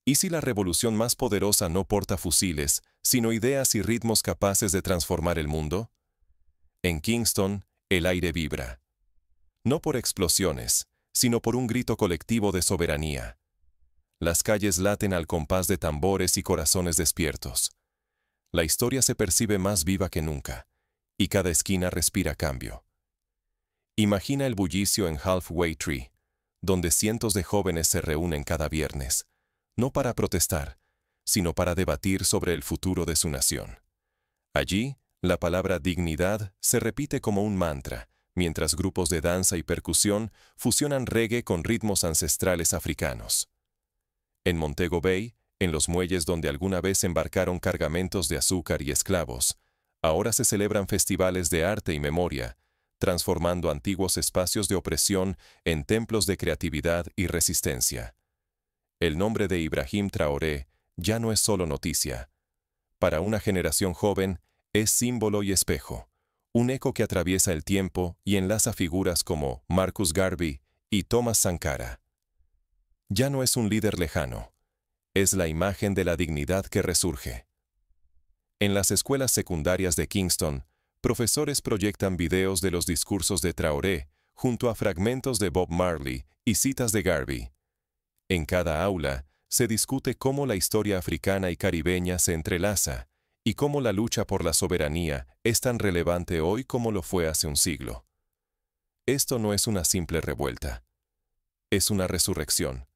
¿Y si la revolución más poderosa no porta fusiles, sino ideas y ritmos capaces de transformar el mundo? En Kingston, el aire vibra. No por explosiones, sino por un grito colectivo de soberanía. Las calles laten al compás de tambores y corazones despiertos. La historia se percibe más viva que nunca, y cada esquina respira cambio. Imagina el bullicio en Halfway Tree, donde cientos de jóvenes se reúnen cada viernes, no para protestar, sino para debatir sobre el futuro de su nación. Allí, la palabra dignidad se repite como un mantra, mientras grupos de danza y percusión fusionan reggae con ritmos ancestrales africanos. En Montego Bay, en los muelles donde alguna vez embarcaron cargamentos de azúcar y esclavos, ahora se celebran festivales de arte y memoria, transformando antiguos espacios de opresión en templos de creatividad y resistencia. El nombre de Ibrahim Traoré ya no es solo noticia. Para una generación joven, es símbolo y espejo, un eco que atraviesa el tiempo y enlaza figuras como Marcus Garvey y Thomas Sankara. Ya no es un líder lejano, es la imagen de la dignidad que resurge. En las escuelas secundarias de Kingston, profesores proyectan videos de los discursos de Traoré junto a fragmentos de Bob Marley y citas de Garvey. En cada aula, se discute cómo la historia africana y caribeña se entrelaza y cómo la lucha por la soberanía es tan relevante hoy como lo fue hace un siglo. Esto no es una simple revuelta, es una resurrección.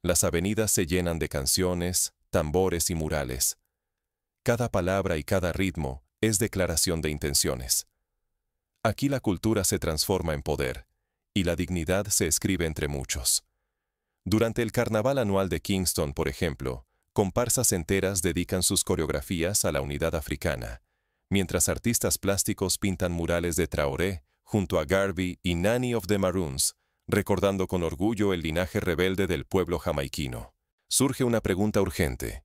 Las avenidas se llenan de canciones, tambores y murales. Cada palabra y cada ritmo es declaración de intenciones. Aquí la cultura se transforma en poder, y la dignidad se escribe entre muchos. Durante el carnaval anual de Kingston, por ejemplo, comparsas enteras dedican sus coreografías a la unidad africana, mientras artistas plásticos pintan murales de Traoré junto a Garvey y Nanny of the Maroons, recordando con orgullo el linaje rebelde del pueblo jamaiquino. Surge una pregunta urgente.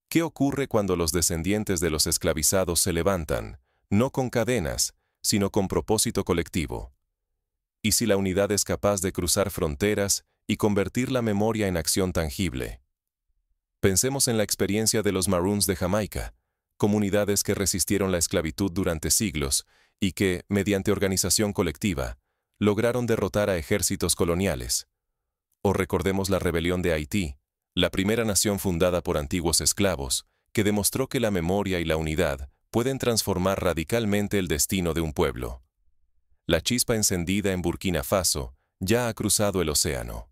¿Qué ocurre cuando los descendientes de los esclavizados se levantan, no con cadenas, sino con propósito colectivo? ¿Y si la unidad es capaz de cruzar fronteras y convertir la memoria en acción tangible? Pensemos en la experiencia de los Maroons de Jamaica, comunidades que resistieron la esclavitud durante siglos y que, mediante organización colectiva, lograron derrotar a ejércitos coloniales. O recordemos la rebelión de Haití, la primera nación fundada por antiguos esclavos, que demostró que la memoria y la unidad pueden transformar radicalmente el destino de un pueblo. La chispa encendida en Burkina Faso ya ha cruzado el océano.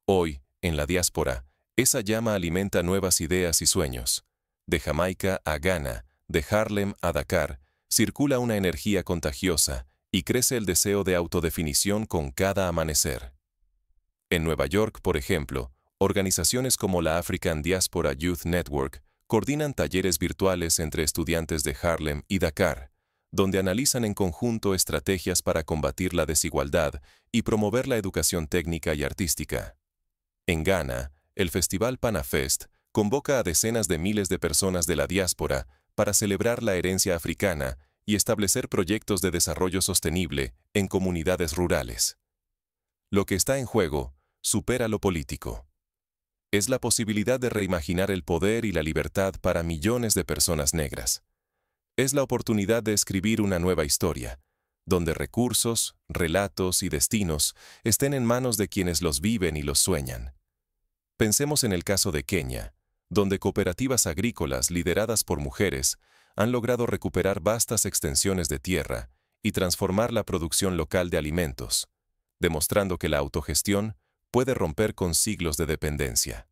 Hoy, en la diáspora, esa llama alimenta nuevas ideas y sueños. De Jamaica a Ghana, de Harlem a Dakar, circula una energía contagiosa y crece el deseo de autodefinición con cada amanecer. En Nueva York, por ejemplo, organizaciones como la African Diaspora Youth Network coordinan talleres virtuales entre estudiantes de Harlem y Dakar, donde analizan en conjunto estrategias para combatir la desigualdad y promover la educación técnica y artística. En Ghana, el Festival Panafest convoca a decenas de miles de personas de la diáspora para celebrar la herencia africana y establecer proyectos de desarrollo sostenible en comunidades rurales. Lo que está en juego supera lo político. Es la posibilidad de reimaginar el poder y la libertad para millones de personas negras. Es la oportunidad de escribir una nueva historia, donde recursos, relatos y destinos estén en manos de quienes los viven y los sueñan. Pensemos en el caso de Kenia, donde cooperativas agrícolas lideradas por mujeres han logrado recuperar vastas extensiones de tierra y transformar la producción local de alimentos, demostrando que la autogestión puede romper con siglos de dependencia.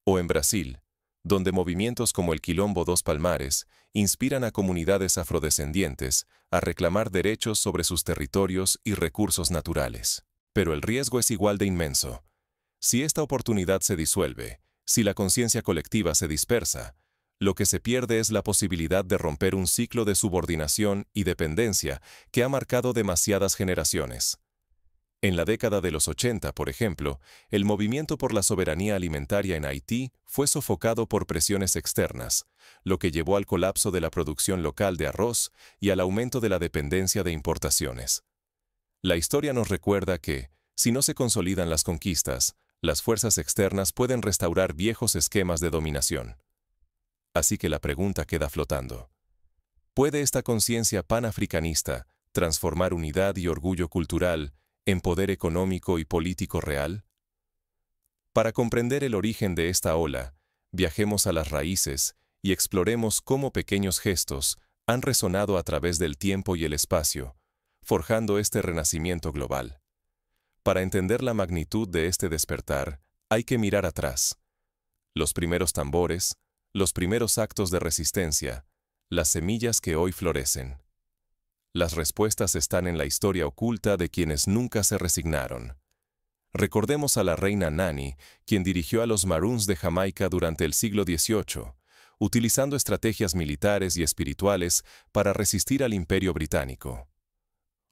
O en Brasil, donde movimientos como el Quilombo dos Palmares inspiran a comunidades afrodescendientes a reclamar derechos sobre sus territorios y recursos naturales. Pero el riesgo es igual de inmenso. Si esta oportunidad se disuelve, si la conciencia colectiva se dispersa, lo que se pierde es la posibilidad de romper un ciclo de subordinación y dependencia que ha marcado demasiadas generaciones. En la década de los 80, por ejemplo, el movimiento por la soberanía alimentaria en Haití fue sofocado por presiones externas, lo que llevó al colapso de la producción local de arroz y al aumento de la dependencia de importaciones. La historia nos recuerda que, si no se consolidan las conquistas, Las fuerzas externas pueden restaurar viejos esquemas de dominación. Así que la pregunta queda flotando. ¿Puede esta conciencia panafricanista transformar unidad y orgullo cultural en poder económico y político real? Para comprender el origen de esta ola, viajemos a las raíces y exploremos cómo pequeños gestos han resonado a través del tiempo y el espacio, forjando este renacimiento global. Para entender la magnitud de este despertar, hay que mirar atrás. Los primeros tambores, los primeros actos de resistencia, las semillas que hoy florecen. Las respuestas están en la historia oculta de quienes nunca se resignaron. Recordemos a la reina Nani, quien dirigió a los Maroons de Jamaica durante el siglo XVIII, utilizando estrategias militares y espirituales para resistir al Imperio Británico.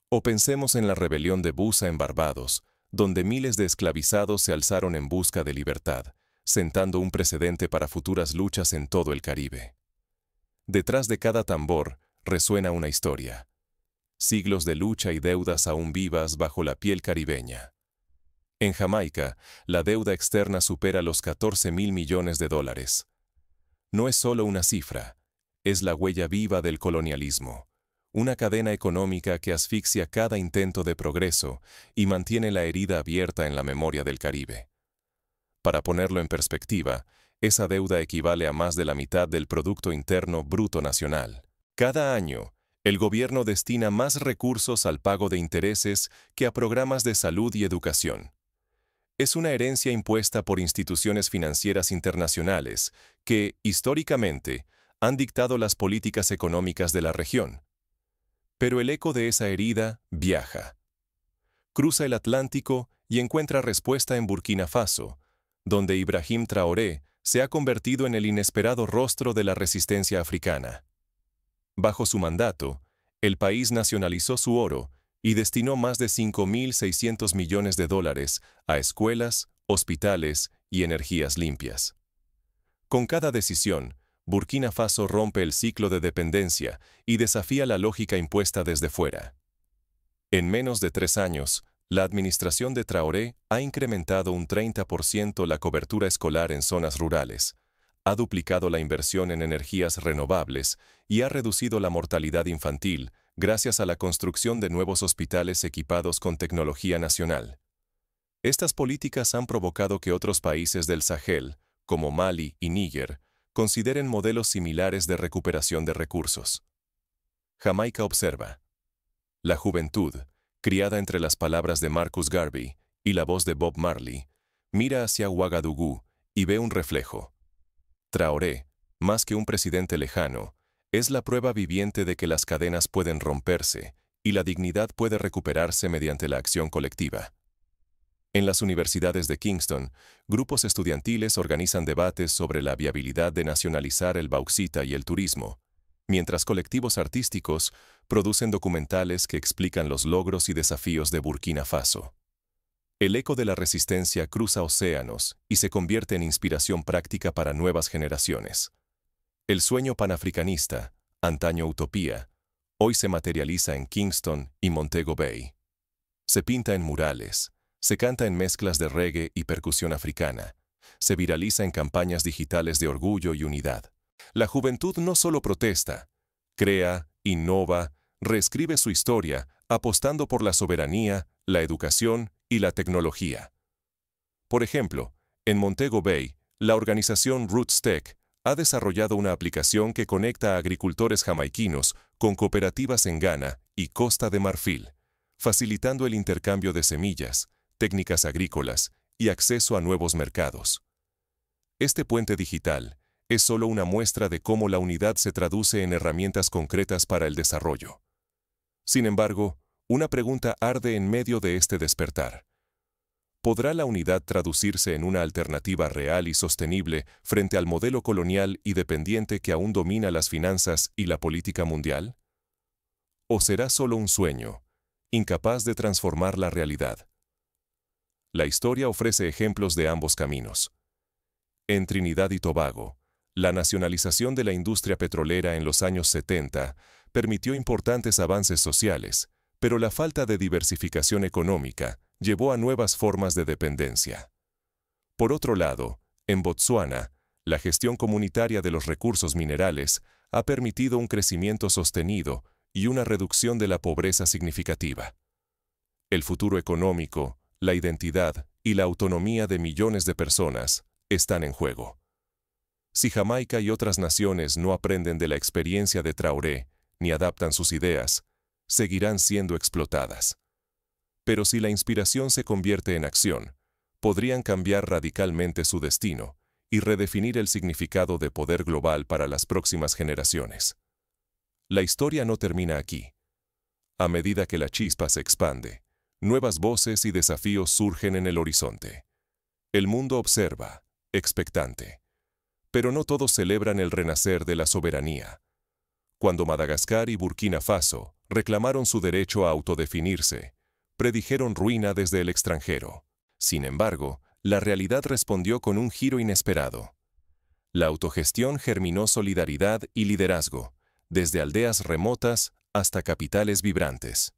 O pensemos en la rebelión de Busa en Barbados, donde miles de esclavizados se alzaron en busca de libertad, sentando un precedente para futuras luchas en todo el Caribe. Detrás de cada tambor resuena una historia. Siglos de lucha y deudas aún vivas bajo la piel caribeña. En Jamaica, la deuda externa supera los 14.000 millones de dólares. No es solo una cifra, es la huella viva del colonialismo, una cadena económica que asfixia cada intento de progreso y mantiene la herida abierta en la memoria del Caribe. Para ponerlo en perspectiva, esa deuda equivale a más de la mitad del Producto Interno Bruto Nacional. Cada año, el gobierno destina más recursos al pago de intereses que a programas de salud y educación. Es una herencia impuesta por instituciones financieras internacionales que, históricamente, han dictado las políticas económicas de la región. Pero el eco de esa herida viaja. Cruza el Atlántico y encuentra respuesta en Burkina Faso, donde Ibrahim Traoré se ha convertido en el inesperado rostro de la resistencia africana. Bajo su mandato, el país nacionalizó su oro y destinó más de 5.600 millones de dólares a escuelas, hospitales y energías limpias. Con cada decisión, Burkina Faso rompe el ciclo de dependencia y desafía la lógica impuesta desde fuera. En menos de 3 años, la administración de Traoré ha incrementado un 30% la cobertura escolar en zonas rurales, ha duplicado la inversión en energías renovables y ha reducido la mortalidad infantil gracias a la construcción de nuevos hospitales equipados con tecnología nacional. Estas políticas han provocado que otros países del Sahel, como Mali y Níger, consideren modelos similares de recuperación de recursos. Jamaica observa. La juventud, criada entre las palabras de Marcus Garvey y la voz de Bob Marley, mira hacia Ouagadougou y ve un reflejo. Traoré, más que un presidente lejano, es la prueba viviente de que las cadenas pueden romperse y la dignidad puede recuperarse mediante la acción colectiva. En las universidades de Kingston, grupos estudiantiles organizan debates sobre la viabilidad de nacionalizar el bauxita y el turismo, mientras colectivos artísticos producen documentales que explican los logros y desafíos de Burkina Faso. El eco de la resistencia cruza océanos y se convierte en inspiración práctica para nuevas generaciones. El sueño panafricanista, antaño utopía, hoy se materializa en Kingston y Montego Bay. Se pinta en murales, se canta en mezclas de reggae y percusión africana, se viraliza en campañas digitales de orgullo y unidad. La juventud no solo protesta, crea, innova, reescribe su historia, apostando por la soberanía, la educación y la tecnología. Por ejemplo, en Montego Bay, la organización Roots Tech ha desarrollado una aplicación que conecta a agricultores jamaiquinos con cooperativas en Ghana y Costa de Marfil, facilitando el intercambio de semillas, técnicas agrícolas y acceso a nuevos mercados. Este puente digital es solo una muestra de cómo la unidad se traduce en herramientas concretas para el desarrollo. Sin embargo, una pregunta arde en medio de este despertar. ¿Podrá la unidad traducirse en una alternativa real y sostenible frente al modelo colonial y dependiente que aún domina las finanzas y la política mundial? ¿O será solo un sueño, incapaz de transformar la realidad? La historia ofrece ejemplos de ambos caminos. En Trinidad y Tobago, la nacionalización de la industria petrolera en los años 70 permitió importantes avances sociales, pero la falta de diversificación económica llevó a nuevas formas de dependencia. Por otro lado, en Botsuana, la gestión comunitaria de los recursos minerales ha permitido un crecimiento sostenido y una reducción de la pobreza significativa. El futuro económico, la identidad y la autonomía de millones de personas están en juego. Si Jamaica y otras naciones no aprenden de la experiencia de Traoré ni adaptan sus ideas, seguirán siendo explotadas. Pero si la inspiración se convierte en acción, podrían cambiar radicalmente su destino y redefinir el significado de poder global para las próximas generaciones. La historia no termina aquí. A medida que la chispa se expande, nuevas voces y desafíos surgen en el horizonte. El mundo observa, expectante. Pero no todos celebran el renacer de la soberanía. Cuando Madagascar y Burkina Faso reclamaron su derecho a autodefinirse, predijeron ruina desde el extranjero. Sin embargo, la realidad respondió con un giro inesperado. La autogestión germinó solidaridad y liderazgo, desde aldeas remotas hasta capitales vibrantes.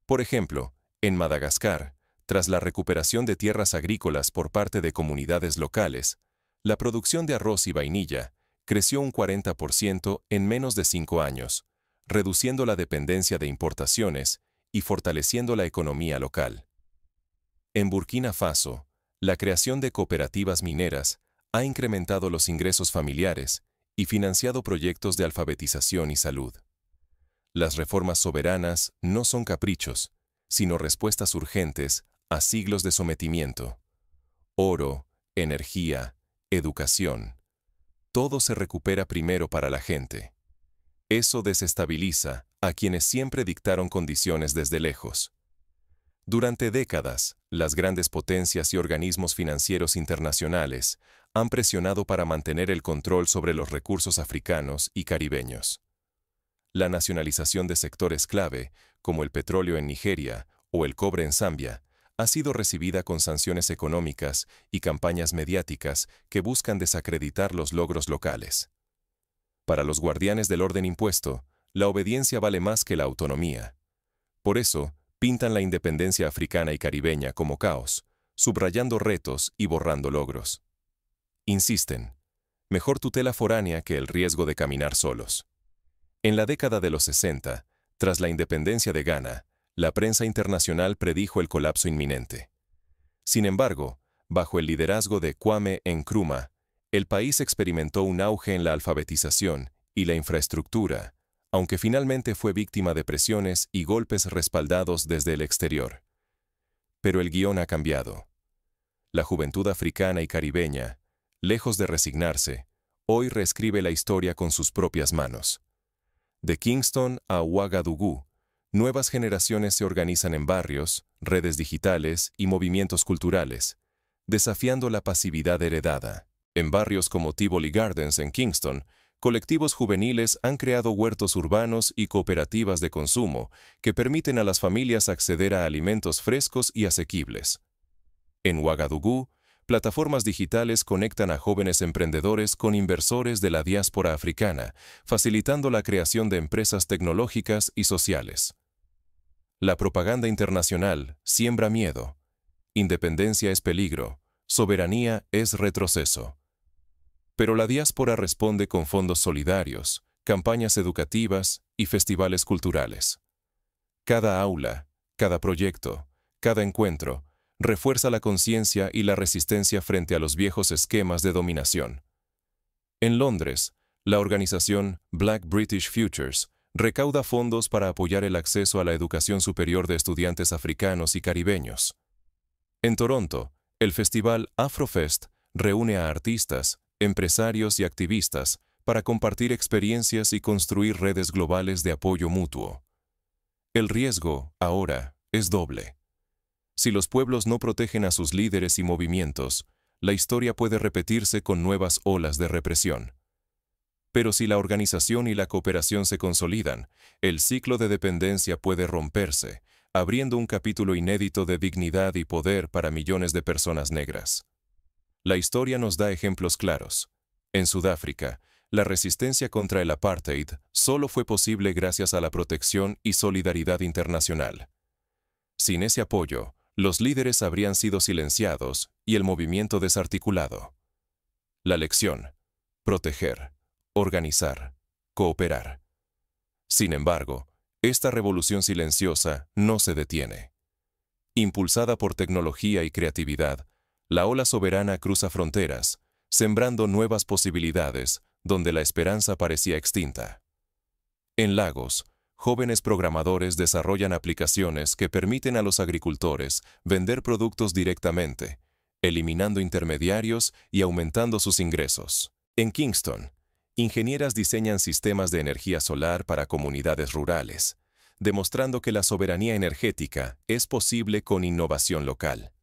Por ejemplo, en Madagascar, tras la recuperación de tierras agrícolas por parte de comunidades locales, la producción de arroz y vainilla creció un 40% en menos de 5 años, reduciendo la dependencia de importaciones y fortaleciendo la economía local. En Burkina Faso, la creación de cooperativas mineras ha incrementado los ingresos familiares y financiado proyectos de alfabetización y salud. Las reformas soberanas no son caprichos, sino respuestas urgentes a siglos de sometimiento. Oro, energía, educación. Todo se recupera primero para la gente. Eso desestabiliza a quienes siempre dictaron condiciones desde lejos. Durante décadas, las grandes potencias y organismos financieros internacionales han presionado para mantener el control sobre los recursos africanos y caribeños. La nacionalización de sectores clave, como el petróleo en Nigeria o el cobre en Zambia, ha sido recibida con sanciones económicas y campañas mediáticas que buscan desacreditar los logros locales. Para los guardianes del orden impuesto, la obediencia vale más que la autonomía. Por eso, pintan la independencia africana y caribeña como caos, subrayando retos y borrando logros. Insisten, mejor tutela foránea que el riesgo de caminar solos. En la década de los 60, tras la independencia de Ghana, la prensa internacional predijo el colapso inminente. Sin embargo, bajo el liderazgo de Kwame Nkrumah, el país experimentó un auge en la alfabetización y la infraestructura, aunque finalmente fue víctima de presiones y golpes respaldados desde el exterior. Pero el guión ha cambiado. La juventud africana y caribeña, lejos de resignarse, hoy reescribe la historia con sus propias manos. De Kingston a Ouagadougou, nuevas generaciones se organizan en barrios, redes digitales y movimientos culturales, desafiando la pasividad heredada. En barrios como Tivoli Gardens en Kingston, colectivos juveniles han creado huertos urbanos y cooperativas de consumo que permiten a las familias acceder a alimentos frescos y asequibles. En Ouagadougou, plataformas digitales conectan a jóvenes emprendedores con inversores de la diáspora africana, facilitando la creación de empresas tecnológicas y sociales. La propaganda internacional siembra miedo. Independencia es peligro, soberanía es retroceso. Pero la diáspora responde con fondos solidarios, campañas educativas y festivales culturales. Cada aula, cada proyecto, cada encuentro, refuerza la conciencia y la resistencia frente a los viejos esquemas de dominación. En Londres, la organización Black British Futures recauda fondos para apoyar el acceso a la educación superior de estudiantes africanos y caribeños. En Toronto, el festival Afrofest reúne a artistas, empresarios y activistas para compartir experiencias y construir redes globales de apoyo mutuo. El riesgo, ahora, es doble. Si los pueblos no protegen a sus líderes y movimientos, la historia puede repetirse con nuevas olas de represión. Pero si la organización y la cooperación se consolidan, el ciclo de dependencia puede romperse, abriendo un capítulo inédito de dignidad y poder para millones de personas negras. La historia nos da ejemplos claros. En Sudáfrica, la resistencia contra el apartheid solo fue posible gracias a la protección y solidaridad internacional. Sin ese apoyo, los líderes habrían sido silenciados y el movimiento desarticulado. La lección: proteger, organizar, cooperar. Sin embargo, esta revolución silenciosa no se detiene. Impulsada por tecnología y creatividad, la ola soberana cruza fronteras, sembrando nuevas posibilidades donde la esperanza parecía extinta. En Lagos, jóvenes programadores desarrollan aplicaciones que permiten a los agricultores vender productos directamente, eliminando intermediarios y aumentando sus ingresos. En Kingston, ingenieras diseñan sistemas de energía solar para comunidades rurales, demostrando que la soberanía energética es posible con innovación local.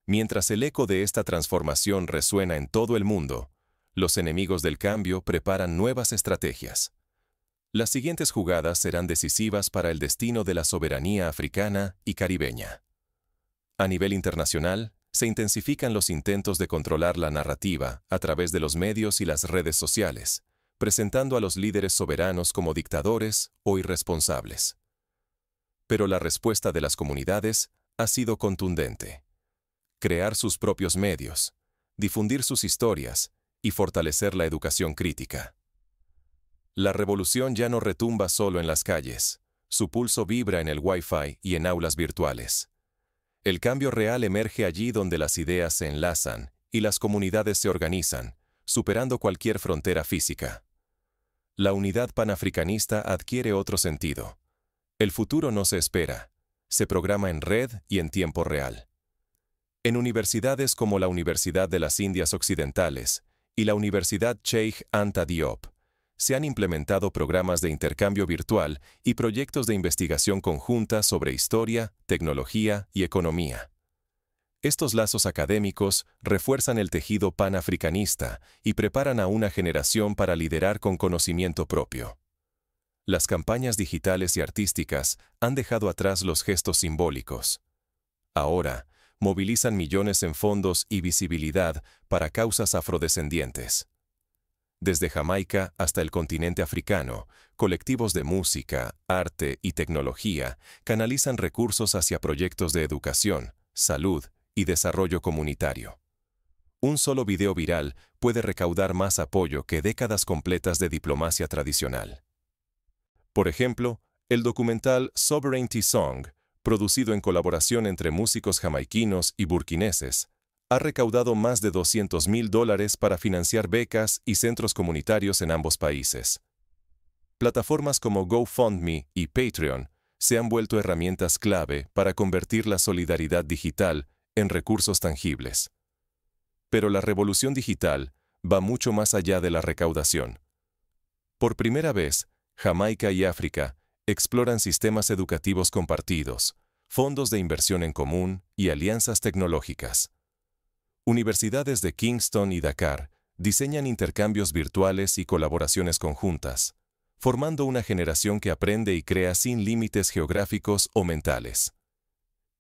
Mientras el eco de esta transformación resuena en todo el mundo, los enemigos del cambio preparan nuevas estrategias. Las siguientes jugadas serán decisivas para el destino de la soberanía africana y caribeña. A nivel internacional, se intensifican los intentos de controlar la narrativa a través de los medios y las redes sociales, presentando a los líderes soberanos como dictadores o irresponsables. Pero la respuesta de las comunidades ha sido contundente. Crear sus propios medios, difundir sus historias y fortalecer la educación crítica. La revolución ya no retumba solo en las calles, su pulso vibra en el Wi-Fi y en aulas virtuales. El cambio real emerge allí donde las ideas se enlazan y las comunidades se organizan, superando cualquier frontera física. La unidad panafricanista adquiere otro sentido. El futuro no se espera, se programa en red y en tiempo real. En universidades como la Universidad de las Indias Occidentales y la Universidad Cheikh Anta Diop, se han implementado programas de intercambio virtual y proyectos de investigación conjunta sobre historia, tecnología y economía. Estos lazos académicos refuerzan el tejido panafricanista y preparan a una generación para liderar con conocimiento propio. Las campañas digitales y artísticas han dejado atrás los gestos simbólicos. Ahora, movilizan millones en fondos y visibilidad para causas afrodescendientes. Desde Jamaica hasta el continente africano, colectivos de música, arte y tecnología canalizan recursos hacia proyectos de educación, salud y desarrollo comunitario. Un solo video viral puede recaudar más apoyo que décadas completas de diplomacia tradicional. Por ejemplo, el documental Sovereignty Song, producido en colaboración entre músicos jamaiquinos y burkineses, ha recaudado más de $200,000 para financiar becas y centros comunitarios en ambos países. Plataformas como GoFundMe y Patreon se han vuelto herramientas clave para convertir la solidaridad digital en recursos tangibles. Pero la revolución digital va mucho más allá de la recaudación. Por primera vez, Jamaica y África exploran sistemas educativos compartidos, fondos de inversión en común y alianzas tecnológicas. Universidades de Kingston y Dakar diseñan intercambios virtuales y colaboraciones conjuntas, formando una generación que aprende y crea sin límites geográficos o mentales.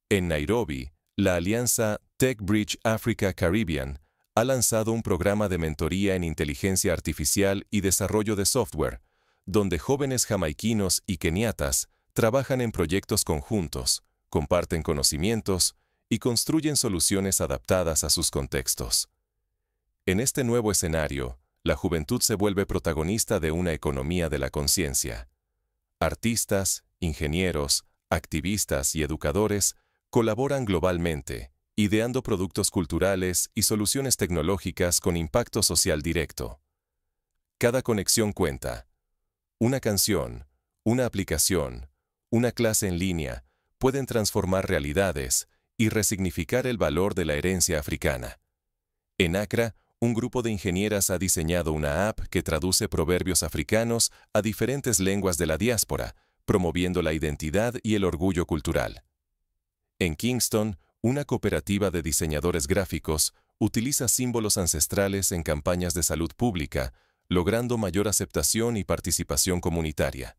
En Nairobi, la alianza TechBridge Africa Caribbean ha lanzado un programa de mentoría en inteligencia artificial y desarrollo de software, donde jóvenes jamaiquinos y keniatas trabajan en proyectos conjuntos, comparten conocimientos y construyen soluciones adaptadas a sus contextos. En este nuevo escenario, la juventud se vuelve protagonista de una economía de la conciencia. Artistas, ingenieros, activistas y educadores colaboran globalmente, ideando productos culturales y soluciones tecnológicas con impacto social directo. Cada conexión cuenta. Una canción, una aplicación, una clase en línea pueden transformar realidades y resignificar el valor de la herencia africana. En Accra, un grupo de ingenieras ha diseñado una app que traduce proverbios africanos a diferentes lenguas de la diáspora, promoviendo la identidad y el orgullo cultural. En Kingston, una cooperativa de diseñadores gráficos utiliza símbolos ancestrales en campañas de salud pública, logrando mayor aceptación y participación comunitaria.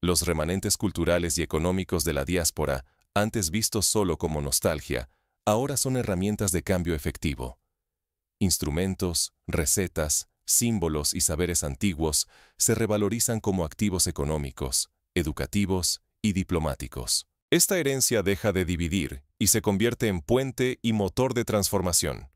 Los remanentes culturales y económicos de la diáspora, antes vistos solo como nostalgia, ahora son herramientas de cambio efectivo. Instrumentos, recetas, símbolos y saberes antiguos se revalorizan como activos económicos, educativos y diplomáticos. Esta herencia deja de dividir y se convierte en puente y motor de transformación.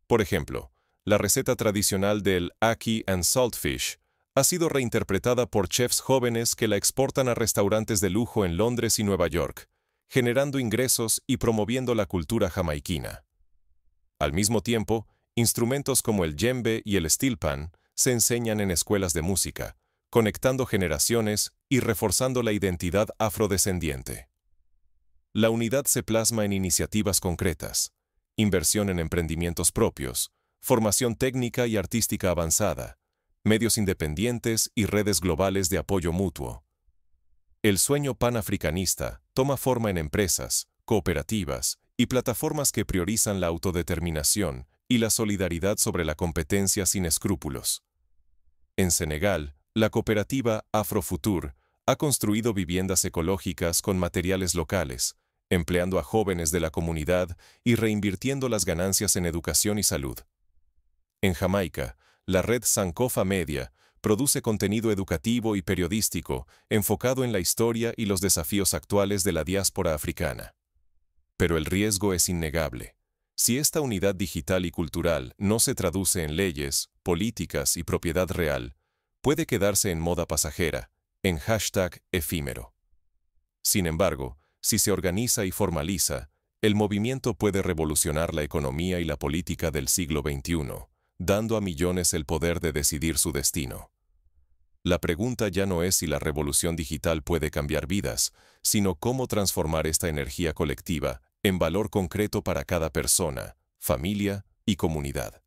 Por ejemplo, la receta tradicional del Ackee and Saltfish ha sido reinterpretada por chefs jóvenes que la exportan a restaurantes de lujo en Londres y Nueva York, generando ingresos y promoviendo la cultura jamaiquina. Al mismo tiempo, instrumentos como el djembe y el steel pan se enseñan en escuelas de música, conectando generaciones y reforzando la identidad afrodescendiente. La unidad se plasma en iniciativas concretas, inversión en emprendimientos propios, formación técnica y artística avanzada, medios independientes y redes globales de apoyo mutuo. El sueño panafricanista toma forma en empresas, cooperativas y plataformas que priorizan la autodeterminación y la solidaridad sobre la competencia sin escrúpulos. En Senegal, la cooperativa Afrofutur ha construido viviendas ecológicas con materiales locales, empleando a jóvenes de la comunidad y reinvirtiendo las ganancias en educación y salud. En Jamaica, la red Sankofa Media produce contenido educativo y periodístico enfocado en la historia y los desafíos actuales de la diáspora africana. Pero el riesgo es innegable. Si esta unidad digital y cultural no se traduce en leyes, políticas y propiedad real, puede quedarse en moda pasajera, en hashtag efímero. Sin embargo, si se organiza y formaliza, el movimiento puede revolucionar la economía y la política del siglo XXI, dando a millones el poder de decidir su destino. La pregunta ya no es si la revolución digital puede cambiar vidas, sino cómo transformar esta energía colectiva en valor concreto para cada persona, familia y comunidad.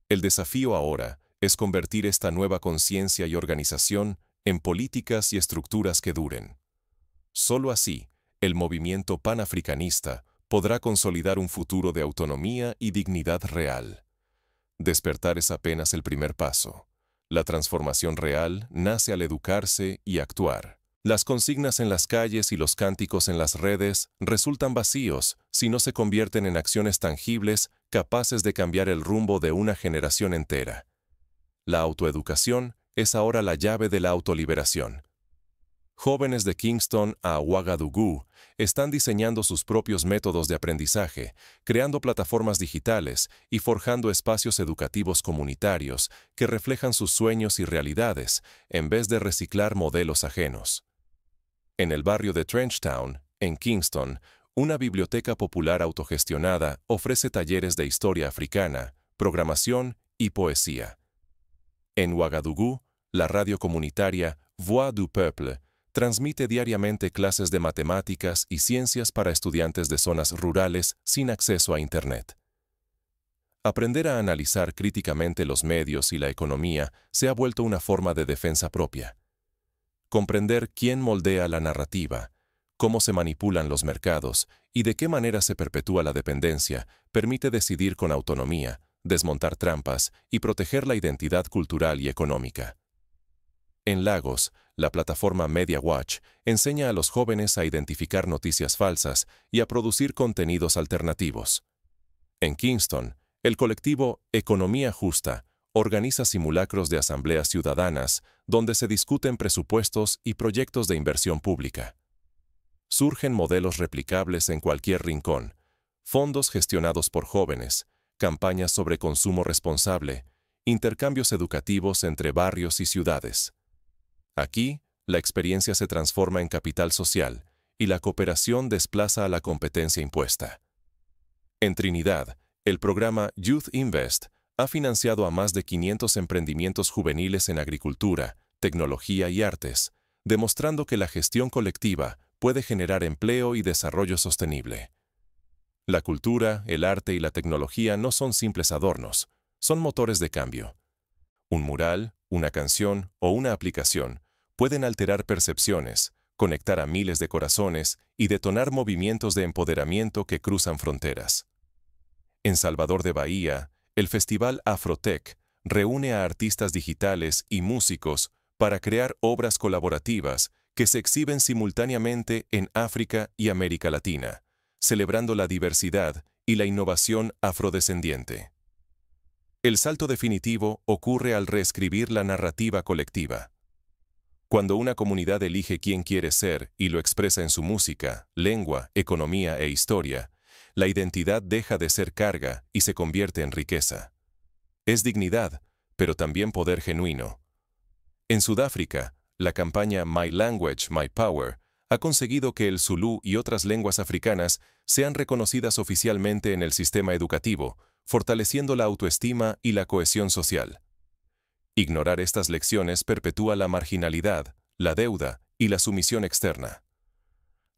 El desafío ahora es convertir esta nueva conciencia y organización en políticas y estructuras que duren. Solo así, el movimiento panafricanista podrá consolidar un futuro de autonomía y dignidad real. Despertar es apenas el primer paso. La transformación real nace al educarse y actuar. Las consignas en las calles y los cánticos en las redes resultan vacíos si no se convierten en acciones tangibles capaces de cambiar el rumbo de una generación entera. La autoeducación es ahora la llave de la autoliberación. Jóvenes de Kingston a Ouagadougou están diseñando sus propios métodos de aprendizaje, creando plataformas digitales y forjando espacios educativos comunitarios que reflejan sus sueños y realidades, en vez de reciclar modelos ajenos. En el barrio de Trenchtown, en Kingston, una biblioteca popular autogestionada ofrece talleres de historia africana, programación y poesía. En Ouagadougou, la radio comunitaria Voix du Peuple transmite diariamente clases de matemáticas y ciencias para estudiantes de zonas rurales sin acceso a Internet. Aprender a analizar críticamente los medios y la economía se ha vuelto una forma de defensa propia. Comprender quién moldea la narrativa, cómo se manipulan los mercados y de qué manera se perpetúa la dependencia permite decidir con autonomía, desmontar trampas y proteger la identidad cultural y económica. En Lagos, la plataforma MediaWatch enseña a los jóvenes a identificar noticias falsas y a producir contenidos alternativos. En Kingston, el colectivo Economía Justa organiza simulacros de asambleas ciudadanas donde se discuten presupuestos y proyectos de inversión pública. Surgen modelos replicables en cualquier rincón, fondos gestionados por jóvenes, campañas sobre consumo responsable, intercambios educativos entre barrios y ciudades. Aquí, la experiencia se transforma en capital social y la cooperación desplaza a la competencia impuesta. En Trinidad, el programa Youth Invest ha financiado a más de 500 emprendimientos juveniles en agricultura, tecnología y artes, demostrando que la gestión colectiva puede generar empleo y desarrollo sostenible. La cultura, el arte y la tecnología no son simples adornos, son motores de cambio. Un mural, una canción o una aplicación pueden alterar percepciones, conectar a miles de corazones y detonar movimientos de empoderamiento que cruzan fronteras. En Salvador de Bahía, el Festival Afrotech reúne a artistas digitales y músicos para crear obras colaborativas que se exhiben simultáneamente en África y América Latina, celebrando la diversidad y la innovación afrodescendiente. El salto definitivo ocurre al reescribir la narrativa colectiva. Cuando una comunidad elige quién quiere ser y lo expresa en su música, lengua, economía e historia, la identidad deja de ser carga y se convierte en riqueza. Es dignidad, pero también poder genuino. En Sudáfrica, la campaña My Language, My Power ha conseguido que el zulú y otras lenguas africanas sean reconocidas oficialmente en el sistema educativo, fortaleciendo la autoestima y la cohesión social. Ignorar estas lecciones perpetúa la marginalidad, la deuda y la sumisión externa.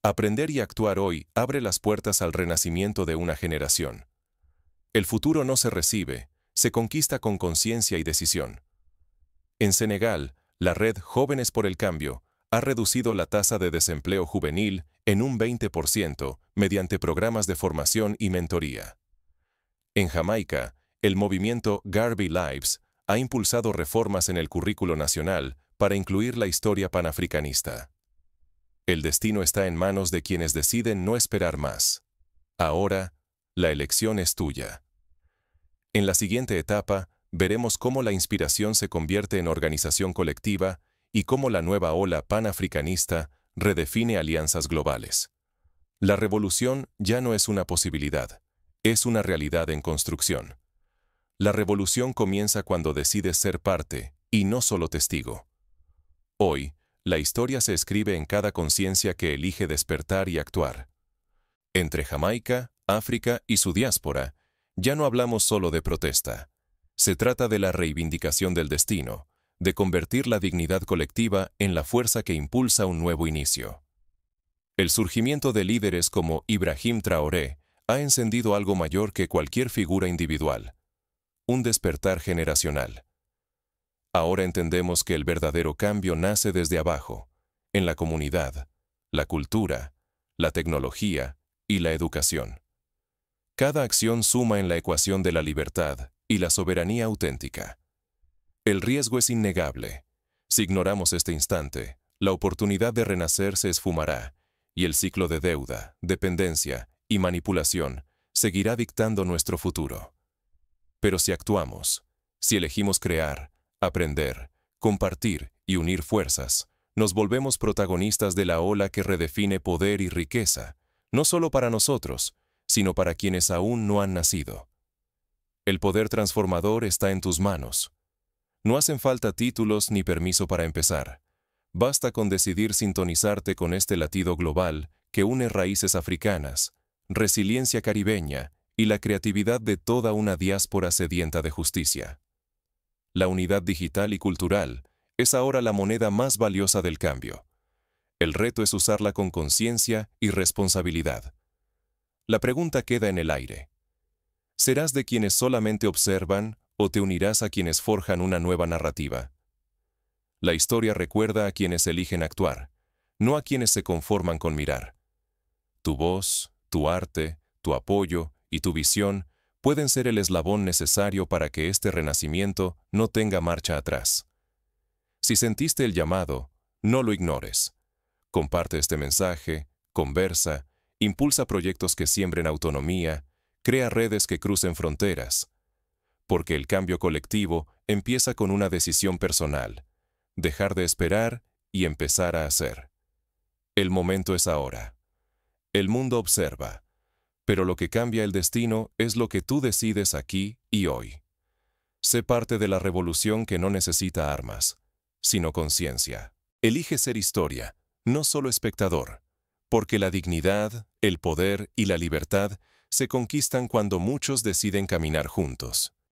Aprender y actuar hoy abre las puertas al renacimiento de una generación. El futuro no se recibe, se conquista con conciencia y decisión. En Senegal, la red Jóvenes por el Cambio ha reducido la tasa de desempleo juvenil en un 20% mediante programas de formación y mentoría. En Jamaica, el movimiento Garvey Lives ha impulsado reformas en el currículo nacional para incluir la historia panafricanista. El destino está en manos de quienes deciden no esperar más. Ahora, la elección es tuya. En la siguiente etapa, veremos cómo la inspiración se convierte en organización colectiva y cómo la nueva ola panafricanista redefine alianzas globales. La revolución ya no es una posibilidad, es una realidad en construcción. La revolución comienza cuando decides ser parte, y no solo testigo. Hoy, la historia se escribe en cada conciencia que elige despertar y actuar. Entre Jamaica, África y su diáspora, ya no hablamos solo de protesta. Se trata de la reivindicación del destino, de convertir la dignidad colectiva en la fuerza que impulsa un nuevo inicio. El surgimiento de líderes como Ibrahim Traoré ha encendido algo mayor que cualquier figura individual: un despertar generacional. Ahora entendemos que el verdadero cambio nace desde abajo, en la comunidad, la cultura, la tecnología y la educación. Cada acción suma en la ecuación de la libertad y la soberanía auténtica. El riesgo es innegable. Si ignoramos este instante, la oportunidad de renacer se esfumará, y el ciclo de deuda, dependencia y manipulación seguirá dictando nuestro futuro. Pero si actuamos, si elegimos crear, aprender, compartir y unir fuerzas, nos volvemos protagonistas de la ola que redefine poder y riqueza, no solo para nosotros, sino para quienes aún no han nacido. El poder transformador está en tus manos. No hacen falta títulos ni permiso para empezar. Basta con decidir sintonizarte con este latido global que une raíces africanas, resiliencia caribeña y la creatividad de toda una diáspora sedienta de justicia. La unidad digital y cultural es ahora la moneda más valiosa del cambio. El reto es usarla con conciencia y responsabilidad. La pregunta queda en el aire. ¿Serás de quienes solamente observan o te unirás a quienes forjan una nueva narrativa? La historia recuerda a quienes eligen actuar, no a quienes se conforman con mirar. Tu voz, tu arte, tu apoyo y tu visión pueden ser el eslabón necesario para que este renacimiento no tenga marcha atrás. Si sentiste el llamado, no lo ignores. Comparte este mensaje, conversa, impulsa proyectos que siembren autonomía, crea redes que crucen fronteras. Porque el cambio colectivo empieza con una decisión personal: dejar de esperar y empezar a hacer. El momento es ahora. El mundo observa, pero lo que cambia el destino es lo que tú decides aquí y hoy. Sé parte de la revolución que no necesita armas, sino conciencia. Elige ser historia, no solo espectador, porque la dignidad, el poder y la libertad se conquistan cuando muchos deciden caminar juntos.